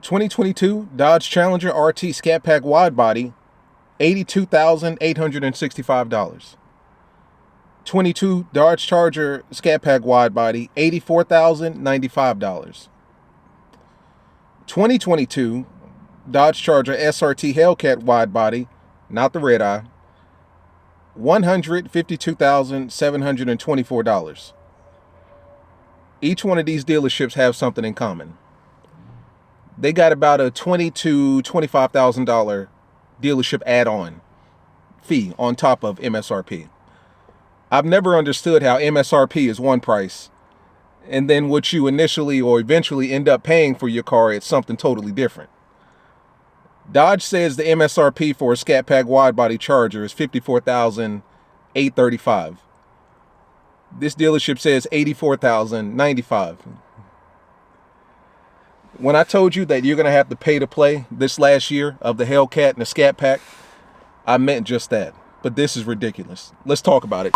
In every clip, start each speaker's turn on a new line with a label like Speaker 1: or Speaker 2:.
Speaker 1: 2022 Dodge Challenger RT Scat Pack wide body, $82,865. 22 Dodge Charger SCAT PACK wide body, $84,095. 2022 Dodge Charger SRT Hellcat wide body, not the red eye, $152,724. Each one of these dealerships have something in common. They got about a $20,000 to $25,000 dealership add-on fee on top of MSRP. I've never understood how MSRP is one price, and then what you initially or eventually end up paying for your car is something totally different. Dodge says the MSRP for a Scat Pack wide body Charger is $54,835. This dealership says $84,095. When I told you that you're going to have to pay to play this last year of the Hellcat and the Scat Pack, I meant just that. But this is ridiculous. Let's talk about it.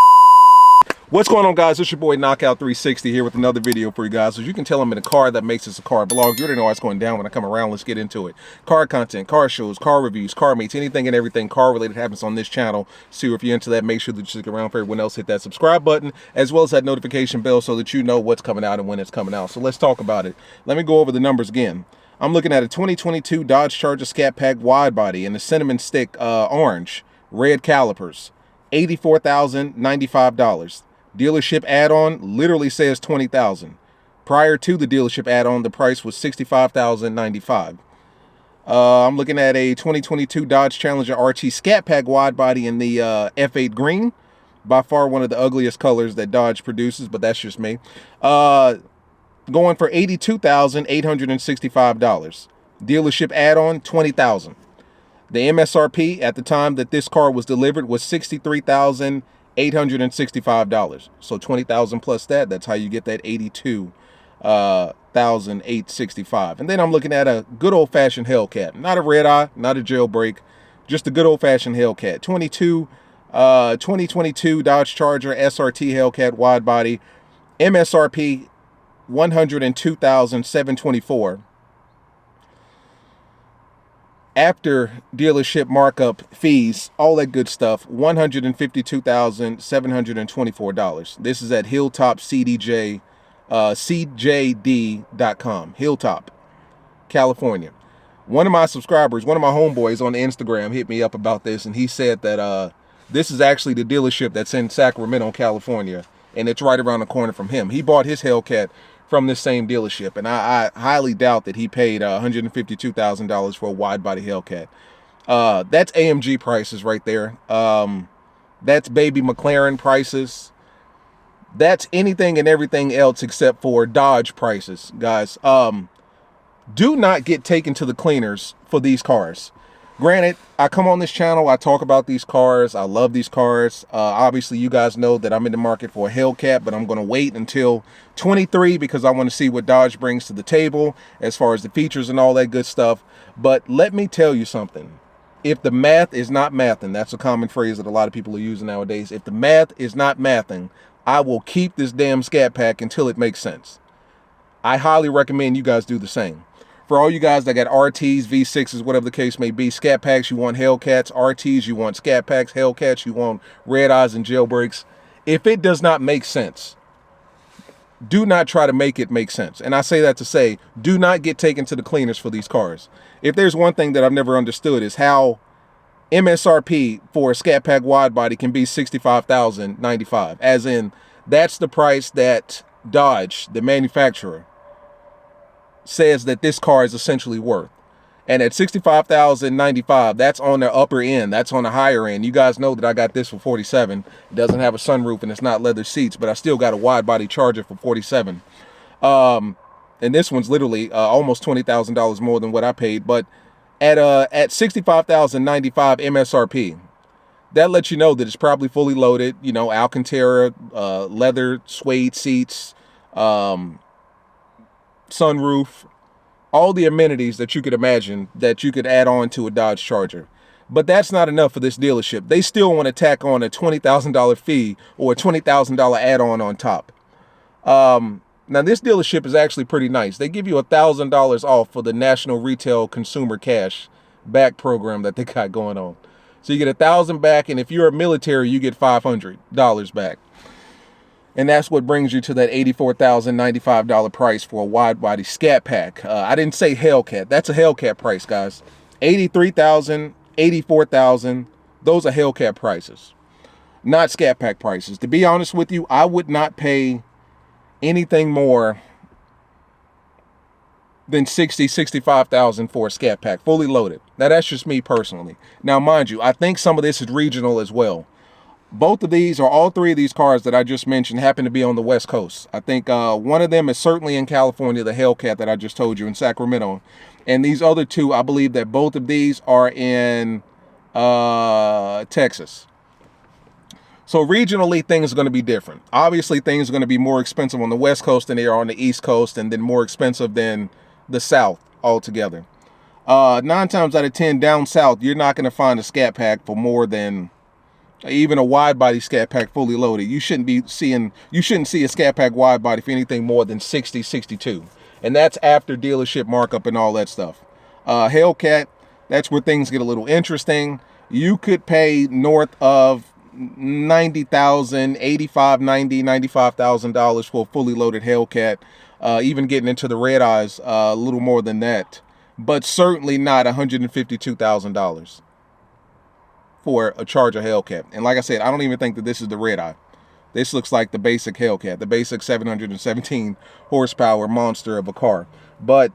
Speaker 1: What's going on, guys? It's your boy Knockout 360 here with another video for you guys. As you can tell, I'm in a car that makes this a car vlog. You already know what's going down when I come around. Let's get into it. Car content, car shows, car reviews, car meets, anything and everything car related happens on this channel. So if you're into that, make sure that you stick around. For everyone else, hit that subscribe button as well as that notification bell so that you know what's coming out and when it's coming out. So let's talk about it. Let me go over the numbers again. I'm looking at a 2022 Dodge Charger SCAT Pack wide body in the cinnamon stick orange, red calipers, $84,095. Dealership add-on literally says $20,000. Prior to the dealership add-on, the price was $65,095. I'm looking at a 2022 Dodge Challenger RT Scat Pack wide body in the F8 green. By far one of the ugliest colors that Dodge produces, but that's just me. Going for $82,865. Dealership add-on, $20,000. The MSRP at the time that this car was delivered was $63,865. So $20,000 plus that's how you get that $82,865. And then I'm looking at a good old-fashioned Hellcat, not a red eye, not a jailbreak, just a good old-fashioned Hellcat. 2022 Dodge Charger SRT Hellcat wide body, MSRP $102,724. After dealership markup fees, all that good stuff, $152,724. This is at Hilltop CDJ, CJD.com, Hilltop, California. One of my subscribers, one of my homeboys on Instagram hit me up about this, and he said that this is actually the dealership that's in Sacramento, California, and it's right around the corner from him. He bought his Hellcat from this same dealership, and I highly doubt that he paid $152,000 for a wide body Hellcat. That's AMG prices right there. That's baby McLaren prices. That's anything and everything else except for Dodge prices, guys. Do not get taken to the cleaners for these cars. Granted, I come on this channel, I talk about these cars, I love these cars. Obviously, you guys know that I'm in the market for a Hellcat, but I'm going to wait until 23 because I want to see what Dodge brings to the table as far as the features and all that good stuff. But let me tell you something. If the math is not mathing, that's a common phrase that a lot of people are using nowadays. If the math is not mathing, I will keep this damn Scat Pack until it makes sense. I highly recommend you guys do the same. For all you guys that got RTs, V6s, whatever the case may be, Scat Packs, you want Hellcats, RTs, you want Scat Packs, Hellcats, you want red eyes and jailbreaks. If it does not make sense, do not try to make it make sense. And I say that to say, do not get taken to the cleaners for these cars. If there's one thing that I've never understood is how MSRP for a Scat Pack wide body can be $65,095. As in, that's the price that Dodge, the manufacturer, says that this car is essentially worth. And at $65,095, that's on the upper end, that's on the higher end. You guys know that I got this for $47. It doesn't have a sunroof and it's not leather seats, but I still got a wide body Charger for $47. And this one's literally almost $20,000 more than what I paid. But at $65,095 MSRP, that lets you know that it's probably fully loaded, you know, Alcantara, leather, suede seats, sunroof, all the amenities that you could imagine that you could add on to a Dodge Charger. But that's not enough for this dealership. They still want to tack on a $20,000 fee or a $20,000 add-on on top. Now, this dealership is actually pretty nice. They give you $1,000 off for the National Retail Consumer Cash Back program that they got going on. So you get $1,000 back, and if you're a military, you get $500 back. And that's what brings you to that $84,095 price for a wide body Scat Pack. I didn't say Hellcat. That's a Hellcat price, guys. $83,000, $84,000. Those are Hellcat prices, not Scat Pack prices. To be honest with you, I would not pay anything more than $60,000, $65,000 for a Scat Pack, fully loaded. Now, that's just me personally. Now, mind you, I think some of this is regional as well. Both of these, or all three of these cars that I just mentioned, happen to be on the West Coast. I think one of them is certainly in California, the Hellcat that I just told you, in Sacramento. And these other two, I believe that both of these are in Texas. So regionally, things are going to be different. Obviously, things are going to be more expensive on the West Coast than they are on the East Coast, and then more expensive than the South altogether. 9 times out of 10 down south, you're not going to find a Scat Pack for more than even a wide body Scat Pack fully loaded. You shouldn't see a Scat Pack wide body for anything more than 60, 62. And that's after dealership markup and all that stuff. Hellcat, that's where things get a little interesting. You could pay north of $90,000, $85,000, $90,000, $95,000 for a fully loaded Hellcat. Even getting into the red eyes, a little more than that, but certainly not $152,000 for a Charger Hellcat. And like I said, I don't even think that this is the red eye. This looks like the basic Hellcat, the basic 717 horsepower monster of a car. But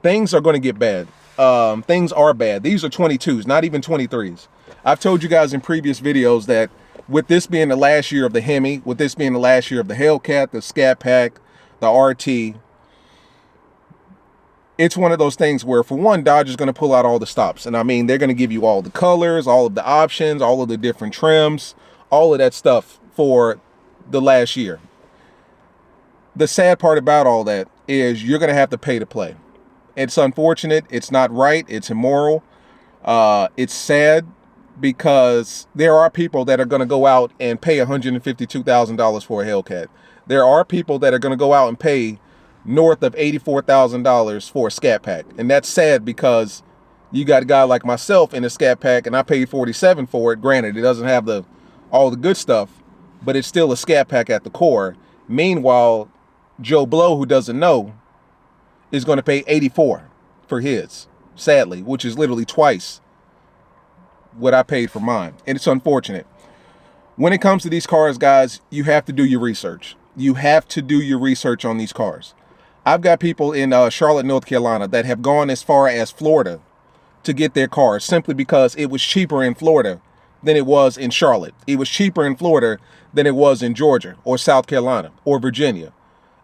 Speaker 1: things are going to get bad. Things are bad. These are 22s, not even 23s. I've told you guys in previous videos that with this being the last year of the HEMI, with this being the last year of the Hellcat, the Scat Pack, the RT, it's one of those things where, for one, Dodge is going to pull out all the stops. And I mean, they're going to give you all the colors, all of the options, all of the different trims, all of that stuff for the last year. The sad part about all that is you're going to have to pay to play. It's unfortunate. It's not right. It's immoral. It's sad, because there are people that are going to go out and pay $152,000 for a Hellcat. There are people that are going to go out and pay north of $84,000 for a Scat Pack. And that's sad, because you got a guy like myself in a Scat Pack, and I paid $47 for it. Granted, it doesn't have all the good stuff, but it's still a Scat Pack at the core. Meanwhile, Joe Blow, who doesn't know, is going to pay $84 for his, sadly, which is literally twice what I paid for mine. And it's unfortunate. When it comes to these cars, guys, you have to do your research. You have to do your research on these cars. I've got people in Charlotte, North Carolina that have gone as far as Florida to get their cars simply because it was cheaper in Florida than it was in Charlotte. It was cheaper in Florida than it was in Georgia or South Carolina or Virginia.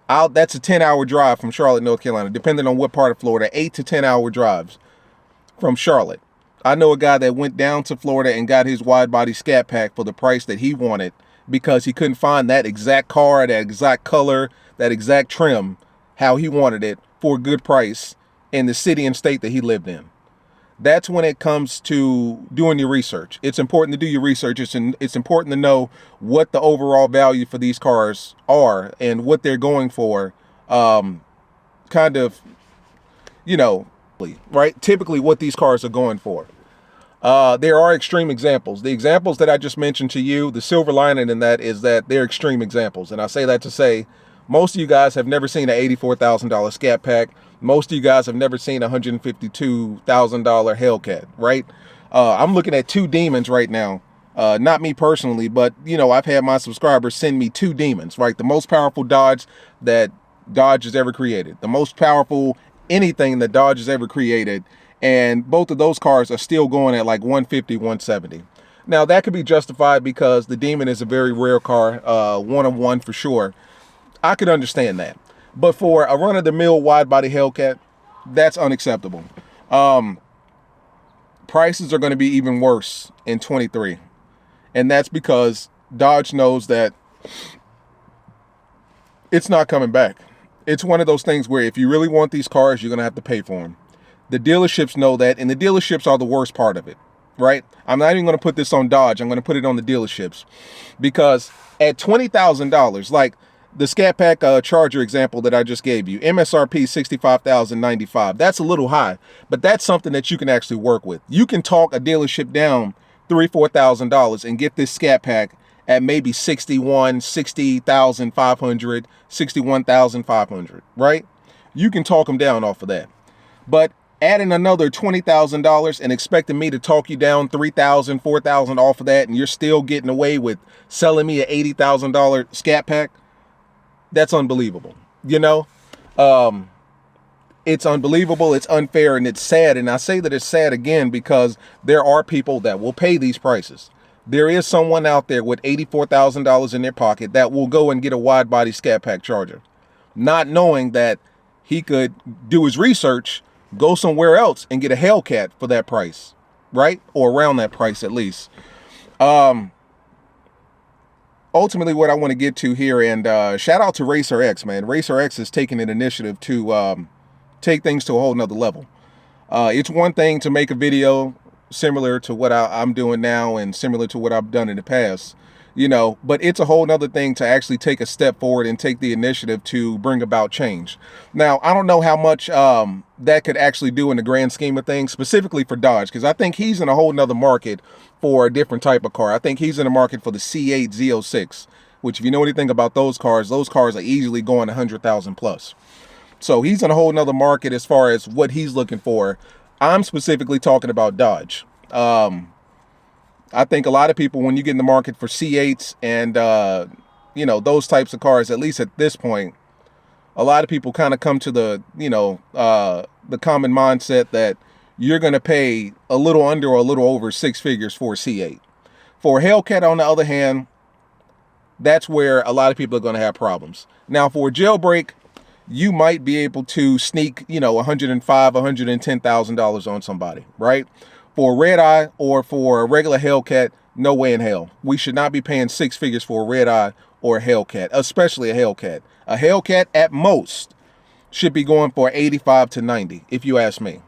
Speaker 1: That's a 10-hour drive from Charlotte, North Carolina, depending on what part of Florida, 8 to 10-hour drives from Charlotte. I know a guy that went down to Florida and got his wide body Scat Pack for the price that he wanted, because he couldn't find that exact car, that exact color, that exact trim, how he wanted it, for a good price in the city and state that he lived in. That's when it comes to doing your research. It's important to do your research. It's important to know what the overall value for these cars are and what they're going for. Kind of, you know, right? Typically what these cars are going for. There are extreme examples. The examples that I just mentioned to you, the silver lining in that is that they're extreme examples. And I say that to say, most of you guys have never seen an $84,000 Scat Pack. Most of you guys have never seen a $152,000 Hellcat, right? I'm looking at two Demons right now. Not me personally, but, you know, I've had my subscribers send me two Demons, right? The most powerful Dodge that Dodge has ever created. The most powerful anything that Dodge has ever created. And both of those cars are still going at like 150, 170. Now, that could be justified because the Demon is a very rare car, one of one for sure. I could understand that. But for a run-of-the-mill wide-body Hellcat, that's unacceptable. Prices are going to be even worse in 23. And that's because Dodge knows that it's not coming back. It's one of those things where if you really want these cars, you're going to have to pay for them. The dealerships know that, and the dealerships are the worst part of it, right? I'm not even going to put this on Dodge. I'm going to put it on the dealerships. Because at $20,000, like, The Scat Pack Charger example that I just gave you, MSRP $65,095. That's a little high, but that's something that you can actually work with. You can talk a dealership down $3,000-$4,000 and get this Scat Pack at maybe $60,500, $61,500, right? You can talk them down off of that. But adding another $20,000 and expecting me to talk you down $3,000, $4,000 off of that, and you're still getting away with selling me an $80,000 Scat Pack, that's unbelievable. You know, it's unbelievable, it's unfair, and it's sad. And I say that it's sad again because there are people that will pay these prices. There is someone out there with $84,000 in their pocket that will go and get a wide body Scat Pack Charger, not knowing that he could do his research, go somewhere else and get a Hellcat for that price, right? Or around that price at least. Ultimately, what I want to get to here, and shout out to Racer X, man. Racer X is taking an initiative to take things to a whole nother level. It's one thing to make a video similar to what I'm doing now and similar to what I've done in the past, you know, but it's a whole nother thing to actually take a step forward and take the initiative to bring about change. Now, I don't know how much that could actually do in the grand scheme of things, specifically for Dodge, because I think he's in a whole nother market for a different type of car. I think he's in the market for the C8 Z06, which if you know anything about those cars are easily going 100,000 plus. So he's in a whole nother market as far as what he's looking for. I'm specifically talking about Dodge. I think a lot of people, when you get in the market for C8s and, you know, those types of cars, at least at this point, a lot of people kind of come to the, you know, the common mindset that you're going to pay a little under or a little over six figures for a C8. For a Hellcat, on the other hand, that's where a lot of people are going to have problems. Now, for a jailbreak, you might be able to sneak, you know, $105,000, $110,000 on somebody, right? For a red eye or for a regular Hellcat, no way in hell. We should not be paying six figures for a red eye or a Hellcat, especially a Hellcat. A Hellcat at most should be going for 85 to 90, if you ask me.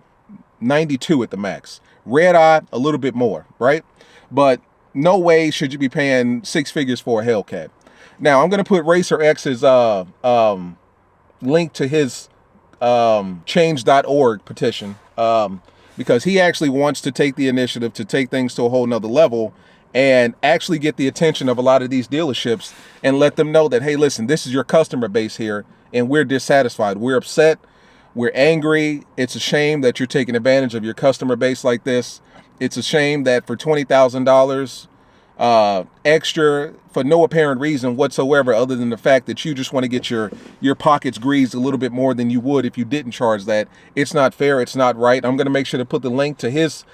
Speaker 1: 92 at the max. Red eye, a little bit more, right? But no way should you be paying six figures for a Hellcat. Now, I'm going to put Racer X's link to his change.org petition, because he actually wants to take the initiative to take things to a whole nother level and actually get the attention of a lot of these dealerships and let them know that, hey, listen, this is your customer base here and we're dissatisfied. We're upset. We're angry. It's a shame that you're taking advantage of your customer base like this. It's a shame that for $20,000 extra for no apparent reason whatsoever, other than the fact that you just want to get your pockets greased a little bit more than you would if you didn't charge that. It's not fair. It's not right. I'm going to make sure to put the link to his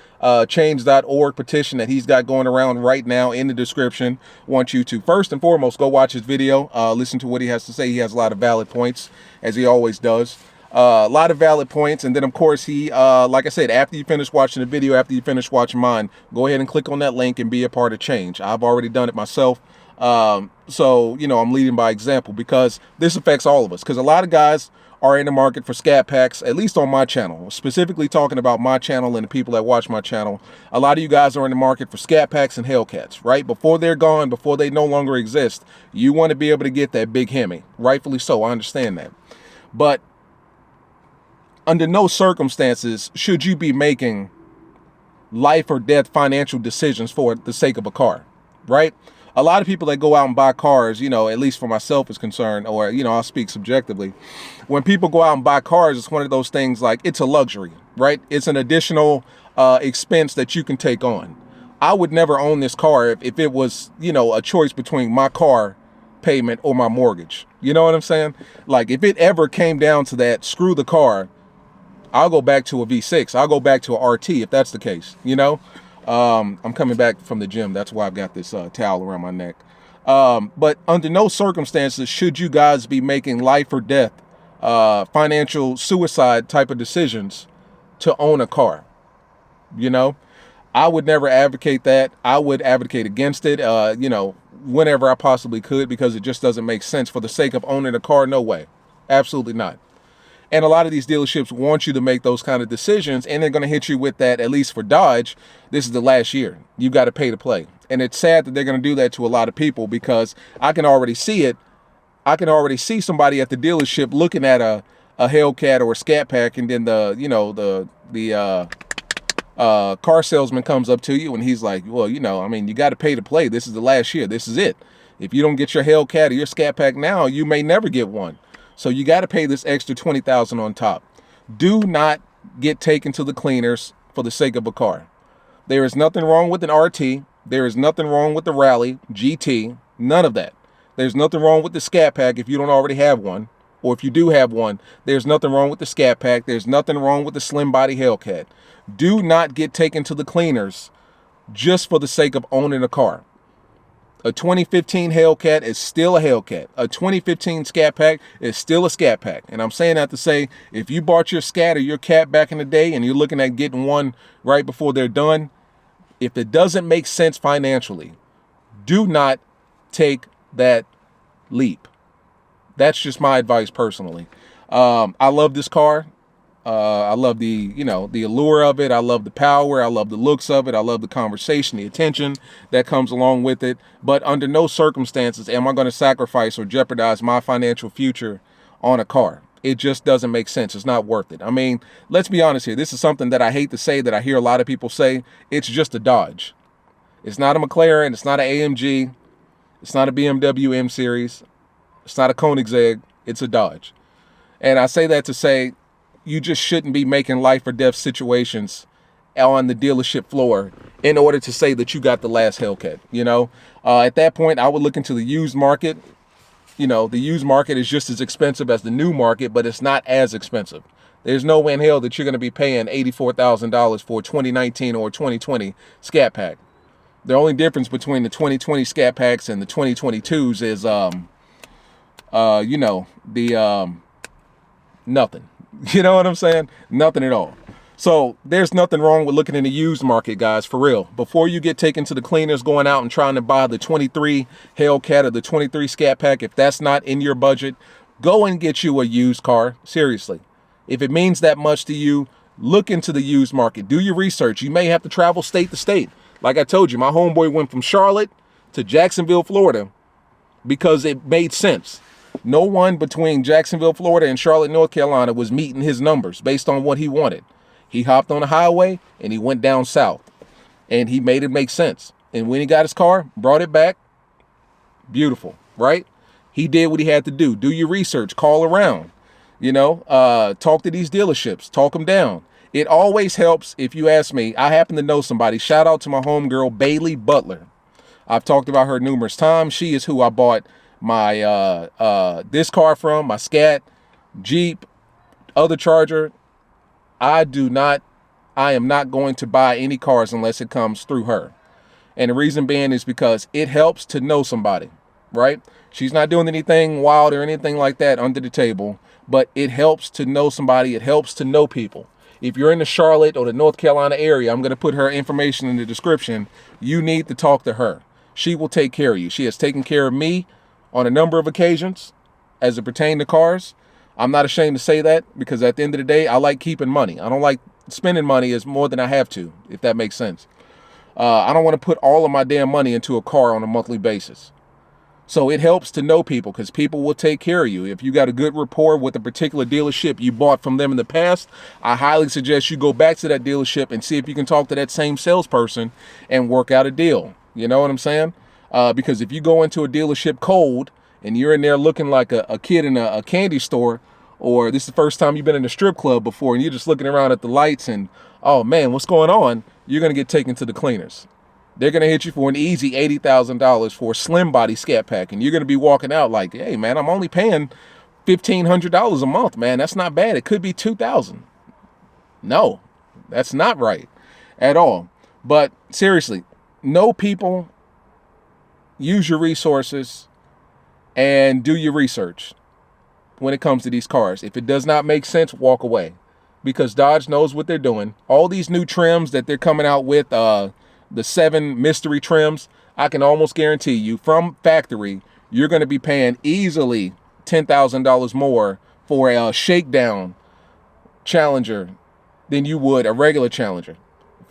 Speaker 1: change.org petition that he's got going around right now in the description. Want you to first and foremost go watch his video, listen to what he has to say. He has a lot of valid points, as he always does. A lot of valid points. And then, of course, he, like I said, after you finish watching the video, after you finish watching mine, go ahead and click on that link and be a part of change. I've already done it myself. So, you know, I'm leading by example because this affects all of us. Because a lot of guys are in the market for scat packs, at least on my channel, specifically talking about my channel and the people that watch my channel. A lot of you guys are in the market for scat packs and Hellcats, right? Before they're gone, before they no longer exist, you want to be able to get that big HEMI. Rightfully so. I understand that. But under no circumstances should you be making life or death financial decisions for the sake of a car, right? A lot of people that go out and buy cars, you know, at least for myself is concerned, or, you know, I'll speak subjectively. When people go out and buy cars, it's one of those things like it's a luxury, right? It's an additional expense that you can take on. I would never own this car if it was, you know, a choice between my car payment or my mortgage. You know what I'm saying? Like if it ever came down to that, screw the car, I'll go back to a V6. I'll go back to a RT if that's the case, you know? I'm coming back from the gym. That's why I've got this towel around my neck. But under no circumstances should you guys be making life or death, financial suicide type of decisions to own a car. You know, I would never advocate that. I would advocate against it, you know, whenever I possibly could, because it just doesn't make sense for the sake of owning a car. No way. Absolutely not. And a lot of these dealerships want you to make those kind of decisions, and they're going to hit you with that. At least for Dodge, this is the last year. You've got to pay to play. And it's sad that they're going to do that to a lot of people, because I can already see it I can already see somebody at the dealership looking at a Hellcat or a Scat Pack, and then the car salesman comes up to you and he's like, well, I mean, you got to pay to play. This is the last year. This is it. If you don't get your Hellcat or your Scat Pack now, you may never get one. So you got to pay this extra $20,000 on top. Do not get taken to the cleaners for the sake of a car. There is nothing wrong with an RT. There is nothing wrong with the Rally, GT, none of that. There's nothing wrong with the Scat Pack if you don't already have one. Or if you do have one, there's nothing wrong with the Scat Pack. There's nothing wrong with the slim body Hellcat. Do not get taken to the cleaners just for the sake of owning a car. A 2015 Hellcat is still a Hellcat. A 2015 Scat Pack is still a Scat Pack. And I'm saying that to say, if you bought your Scat or your Cat back in the day and you're looking at getting one right before they're done, if it doesn't make sense financially, do not take that leap. That's just my advice personally. I love this car. I love the allure of it. I love the power. I love the looks of it. I love the conversation, the attention that comes along with it. But under no circumstances am I going to sacrifice or jeopardize my financial future on a car. It just doesn't make sense. It's not worth it. I mean, let's be honest here. This is something that I hate to say, that I hear a lot of people say. It's just a Dodge. It's not a McLaren. It's not an AMG. It's not a BMW M Series. It's not a Koenigsegg. It's a Dodge. And I say that to say, you just shouldn't be making life or death situations on the dealership floor in order to say that you got the last Hellcat. At that point, I would look into the used market. The used market is just as expensive as the new market, but it's not as expensive. There's no way in hell that you're going to be paying $84,000 for a 2019 or 2020 Scat Pack. The only difference between the 2020 Scat Packs and the 2022s is, nothing. You know what I'm saying? Nothing at all. So there's nothing wrong with looking in the used market, guys, for real. Before you get taken to the cleaners going out and trying to buy the 23 Hellcat or the 23 Scat Pack, if that's not in your budget, go and get you a used car. Seriously. If it means that much to you, look into the used market. Do your research. You may have to travel state to state. Like I told you, my homeboy went from Charlotte to Jacksonville, Florida, because it made sense. No one between Jacksonville, Florida and Charlotte, North Carolina was meeting his numbers based on what he wanted. He hopped on the highway and he went down south and he made it make sense. And when he got his car, brought it back, beautiful, right? He did what he had to do. Do your research, call around, talk to these dealerships, talk them down. It always helps. If you ask me, I happen to know somebody. Shout out to my homegirl, Bailey Butler. I've talked about her numerous times. She is who I bought my this car from, my Scat, Jeep, other Charger. I am not going to buy any cars unless it comes through her. And the reason being is because it helps to know somebody, right? She's not doing anything wild or anything like that under the table, but it helps to know somebody. It helps to know people. If you're in the Charlotte or the North Carolina area, I'm going to put her information in the description. You need to talk to her. She will take care of you. She has taken care of me on a number of occasions as it pertains to cars. I'm not ashamed to say that, because at the end of the day, I like keeping money. I don't like spending money as more than I have to, if that makes sense. I don't want to put all of my damn money into a car on a monthly basis. So it helps to know people, because people will take care of you. If you got a good rapport with a particular dealership you bought from them in the past, I highly suggest you go back to that dealership and see if you can talk to that same salesperson and work out a deal. You know what I'm saying? Because if you go into a dealership cold and you're in there looking like a kid in a candy store, or this is the first time you've been in a strip club before and you're just looking around at the lights and, oh man, what's going on? You're going to get taken to the cleaners. They're going to hit you for an easy $80,000 for a slim body Scat Pack. And you're going to be walking out like, hey man, I'm only paying $1,500 a month, man. That's not bad. It could be $2,000. No, that's not right at all. But seriously, know people, use your resources, and do your research when it comes to these cars. If it does not make sense, walk away, because Dodge knows what they're doing. All these new trims that they're coming out with, the 7 mystery trims, I can almost guarantee you from factory, you're going to be paying easily $10,000 more for a shakedown Challenger than you would a regular Challenger,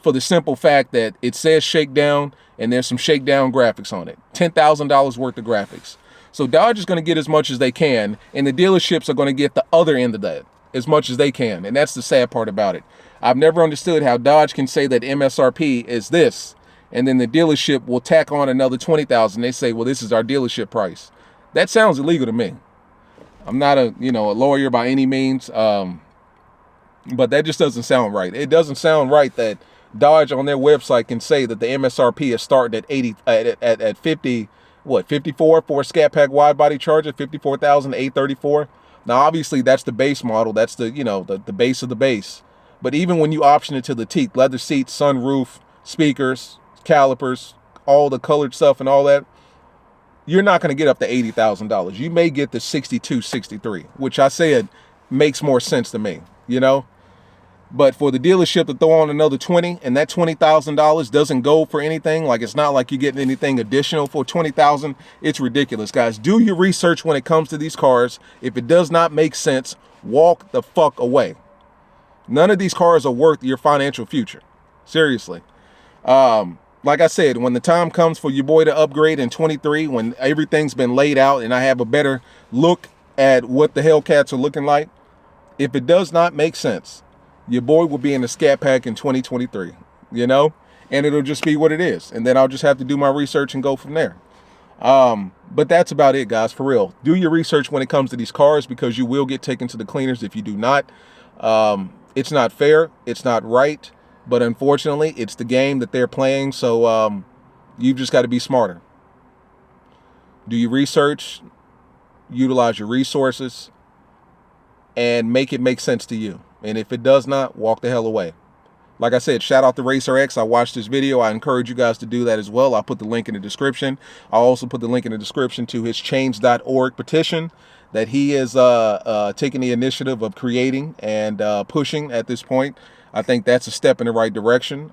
Speaker 1: for the simple fact that it says shakedown and there's some shakedown graphics on it. $10,000 worth of graphics. So Dodge is going to get as much as they can, and the dealerships are going to get the other end of that as much as they can. And that's the sad part about it. I've never understood how Dodge can say that MSRP is this, and then the dealership will tack on another $20,000. They say, well, this is our dealership price. That sounds illegal to me. I'm not a lawyer by any means, but that just doesn't sound right. It doesn't sound right that Dodge on their website can say that the MSRP is starting at 54 for a Scat Pack wide body Charger, 54,834. Now, obviously, that's the base model. That's the the base of the base. But even when you option it to the teeth, leather seats, sunroof, speakers, calipers, all the colored stuff and all that, you're not going to get up to $80,000. You may get to 62, 63, which I said makes more sense to me, But for the dealership to throw on another 20, and that $20,000 doesn't go for anything, like it's not like you're getting anything additional for $20,000, it's ridiculous, guys. Do your research when it comes to these cars. If it does not make sense, walk the fuck away. None of these cars are worth your financial future. Seriously. Like I said, when the time comes for your boy to upgrade in 23, when everything's been laid out and I have a better look at what the Hellcats are looking like, if it does not make sense, your boy will be in the Scat Pack in 2023, and it'll just be what it is. And then I'll just have to do my research and go from there. But that's about it, guys, for real. Do your research when it comes to these cars, because you will get taken to the cleaners if you do not. It's not fair. It's not right. But unfortunately, it's the game that they're playing. So you've just got to be smarter. Do your research, utilize your resources, and make it make sense to you. And if it does not, walk the hell away. Like I said, shout out to Racer X. I watched this video. I encourage you guys to do that as well. I'll put the link in the description. I'll also put the link in the description to his change.org petition that he is taking the initiative of creating and pushing at this point. I think that's a step in the right direction.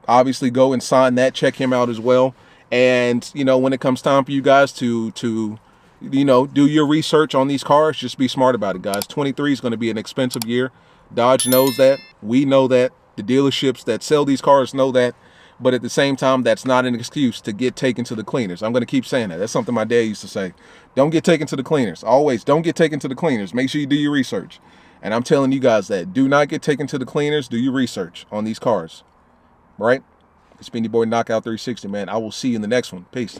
Speaker 1: Obviously, go and sign that. Check him out as well. And, when it comes time for you guys to do your research on these cars, just be smart about it, guys. 23 is going to be an expensive year. Dodge knows that. We know that. The dealerships that sell these cars know that. But at the same time, that's not an excuse to get taken to the cleaners. I'm going to keep saying that. That's something my dad used to say. Don't get taken to the cleaners. Always don't get taken to the cleaners. Make sure you do your research. And I'm telling you guys that. Do not get taken to the cleaners. Do your research on these cars. Right? It's been your boy Knockout 360, man. I will see you in the next one. Peace.